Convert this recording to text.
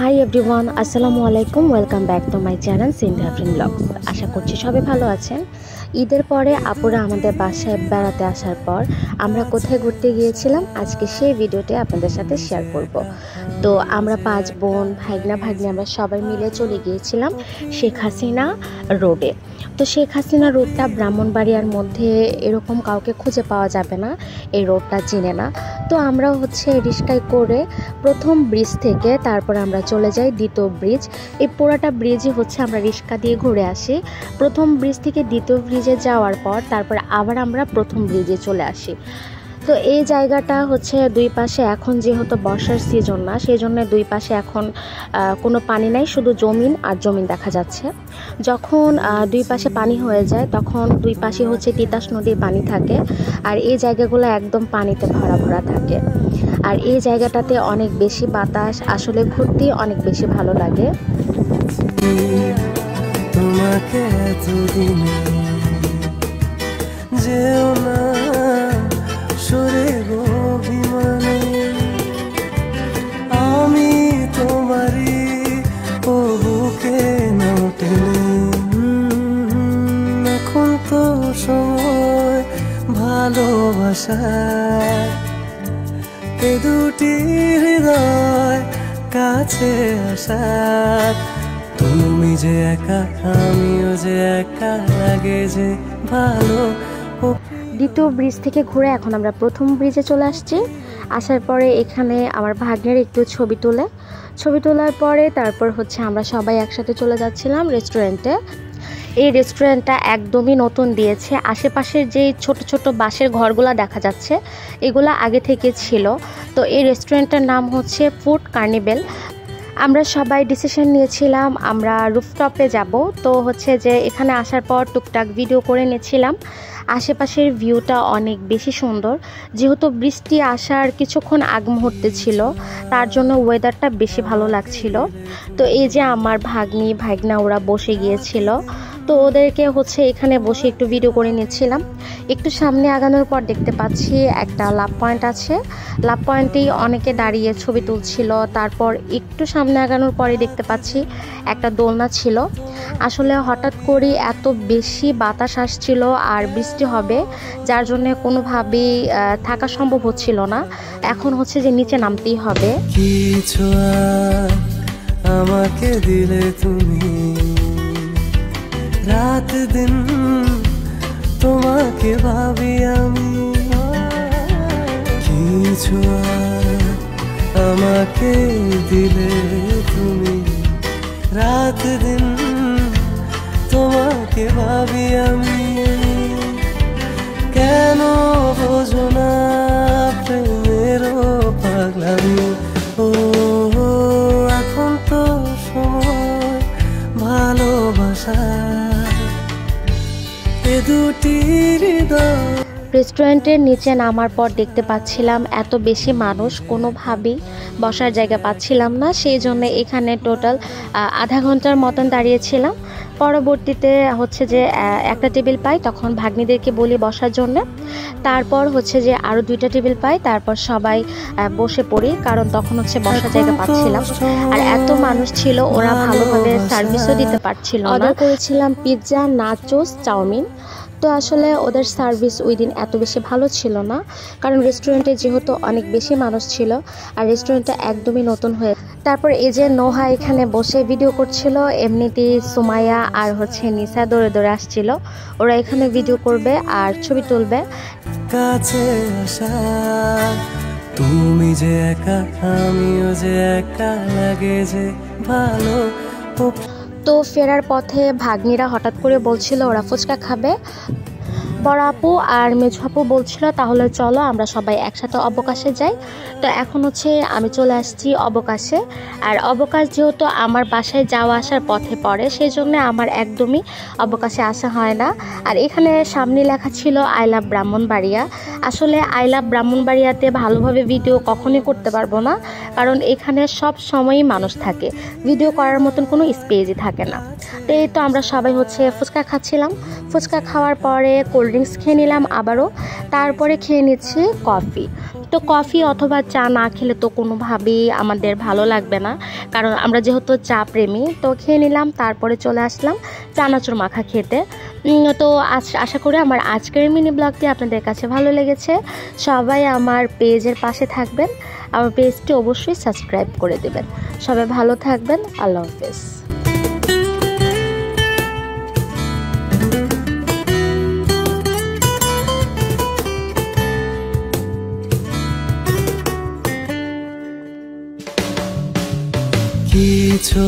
High everyone, আসসালামু আলাইকুম। Welcome back to my channel Sinthi Afrin blogs. আশা করছি সবাই ভালো আছেন। ঈদের পরে আপুরা আমাদের বাসায় বেড়াতে আসার পর আমরা কোথায় ঘুরতে গিয়েছিলাম আজকে সেই ভিডিওটি আপনাদের সাথে শেয়ার করব। তো আমরা 5 বোন ভাগ্নি আমরা সবাই মিলে চলে গিয়েছিলাম শেখ হাসিনা রোডে। তো শেখ হাসিনা রোডটা ব্রাহ্মণবাড়িয়ার মধ্যে এরকম কাউকে খুঁজে পাওয়া যাবে না, এই রোডটা চিনে না। তো আমরা রিক্সায় করে প্রথম ব্রিজ থেকে তারপর আমরা চলে যাই দ্বিতীয় ব্রিজ। এই পুরোটা ব্রিজই আমরা রিক্সা দিয়ে ঘুরে আসি। প্রথম ব্রিজ থেকে দ্বিতীয় ব্রিজে যাওয়ার পর তারপর আবার আমরা প্রথম ব্রিজে চলে আসি। তো এই জায়গাটা দুই পাশে এখন যেহেতু বর্ষার সিজন না, সেই জন্য দুই পাশে এখন কোনো পানি নাই, শুধু জমিন আর জমিন দেখা যাচ্ছে। যখন দুই পাশে পানি হয়ে যায় তখন দুই পাশে তিতাস নদীর পানি থাকে, আর এই জায়গাগুলো একদম পানিতে ভরা থাকে। আর এই জায়গাটাতে অনেক বেশি বাতাস, আসলে ঘুরতে অনেক বেশি ভালো লাগে। তোমাকে এতদিনে যেও না সরে অভিমানে, আমি তোমারই বুকে নাও টেনে। এখন তো সময় ভালোবাসায়, এ দুটি হৃদয় কাছে আসার। তুমি যে একা আমিও যে একা, লাগে যে ভালো। দ্বিতীয় ব্রিজ থেকে ঘুরে এখন আমরা প্রথম ব্রিজে চলে আসছি। আসার পরে এখানে আমার ভাগ্নের একটু ছবি তোলার পরে তারপর আমরা সবাই একসাথে চলে যাচ্ছিলাম রেস্টুরেন্টে। এই রেস্টুরেন্টটা একদমই নতুন দিয়েছে। আশেপাশের যে ছোট ছোট বাঁশের ঘরগুলো দেখা যাচ্ছে এগুলা আগে থেকে ছিল। তো এই রেস্টুরেন্টটার নাম ফুড কার্নিভেল। আমরা সবাই ডিসিশন নিয়েছিলাম আমরা রুফটপে যাব। তো যে এখানে আসার পর টুকটাক ভিডিও করে নিয়েছিলাম। আশেপাশের ভিউটা অনেক বেশি সুন্দর, যেহেতু বৃষ্টি আসার কিছুক্ষণ আগ মুহূর্তে ছিল, তার জন্য ওয়েদারটা বেশি ভালো লাগছিল। তো এই যে আমার ভাগনা ওরা বসে গিয়েছিল, তো ওদেরকে এখানে বসে একটু ভিডিও করে নিচ্ছিলাম। একটু সামনে আগানোর পর দেখতে পাচ্ছি একটা লাভ পয়েন্ট আছে। লাভ পয়েন্টেই অনেকে দাঁড়িয়ে ছবি তুলছিল। তারপর একটু সামনে আগানোর পরে দেখতে পাচ্ছি একটা দোলনা ছিল। আসলে হঠাৎ করে এত বেশি বাতাস আসছিল আর বৃষ্টি হবে, যার জন্য কোনোভাবেই থাকা সম্ভব হচ্ছিল না। এখন যে নিচে নামতেই হবে। কিছু আমাকে দিলে তুমি, রাত দিন তোমাকে ভাবি আমি। কিছু আমাকে দিলে তুমি, রাত দিন তোমাকে ভাবি আমি। কেন বোঝো না প্রেমের পাগলামি? ও এখন তো সময় ভালোবাসা, এ দুটি হৃদয়। রেস্টুরেন্টের নিচে নামার পর দেখতে পাচ্ছিলাম এত বেশি মানুষ, কোনোভাবেই বসার জায়গা পাচ্ছিলাম না। সেই জন্য এখানে টোটাল আধা ঘন্টার মতন দাঁড়িয়েছিলাম। পরবর্তীতে যে একটা টেবিল পাই, তখন ভাগ্নিদেরকে বলি বসার জন্য। তারপর যে আরও 2টা টেবিল পাই, তারপর সবাই বসে পড়ি, কারণ তখন বসার জায়গা পাচ্ছিলাম। আর এত মানুষ ছিল, ওরা ভালোভাবে সার্ভিসও দিতে পারছিল না। অর্ডার করেছিলাম পিৎজা, নাচোস, চাউমিন। তো আসলে ওদের সার্ভিস ওই দিন এত বেশি ভালো ছিল না, কারণ রেস্টুরেন্টে যেহেতু অনেক বেশি মানুষ ছিল আর রেস্টুরেন্টটা একদমই নতুন হয়ে। তারপর এই যে নোহা এখানে বসে ভিডিও করছিল, এমনিতেই সুমাইয়া আর নিসা দৌড়ে দৌড়ে আসছিল। ওরা এখানে ভিডিও করবে আর ছবি তুলবে। কাছে আসা, তুমি যে একা আমিও যে একা, লাগে যে ভালো। তো ফেরার পথে ভাগ্নিরা হঠাৎ করে বলছিল ওরা ফুচকা খাবে। বড় আপু আর মেজু আপু বলছিল তাহলে চলো আমরা সবাই একসাথে অবকাশে যাই। তো এখন আমি চলে আসছি অবকাশে। আর অবকাশ যেহেতু আমার বাসায় যাওয়া আসার পথে পড়ে, সেই জন্য আমার একদমই অবকাশে আসা হয় না। আর এখানে সামনে লেখা ছিল আই লাভ ব্রাহ্মণবাড়িয়া। আসলে আই লাভ ব্রাহ্মণবাড়িয়াতে ভালোভাবে ভিডিও কখনোই করতে পারবো না, কারণ এখানে সব সময়ই মানুষ থাকে, ভিডিও করার মতন কোনো স্পেসই থাকে না। তো এই তো আমরা সবাই ফুচকা খাচ্ছিলাম। ফুচকা খাওয়ার পরে কোল্ড ড্রিঙ্কস খেয়ে নিলাম আবারও, তারপরে খেয়ে নিচ্ছি কফি। তো কফি অথবা চা না খেলে তো কোনোভাবেই আমাদের ভালো লাগবে না, কারণ আমরা যেহেতু চা প্রেমী। তো খেয়ে নিলাম, তারপরে চলে আসলাম চানাচুর মাখা খেতে। তো আশা করি আমার আজকের মিনি ব্লগটি আপনাদের কাছে ভালো লেগেছে। সবাই আমার পেজের পাশে থাকবেন, আমার পেজটি অবশ্যই সাবস্ক্রাইব করে দেবেন। সবাই ভালো থাকবেন, আল্লাহ হাফেজ। কিছু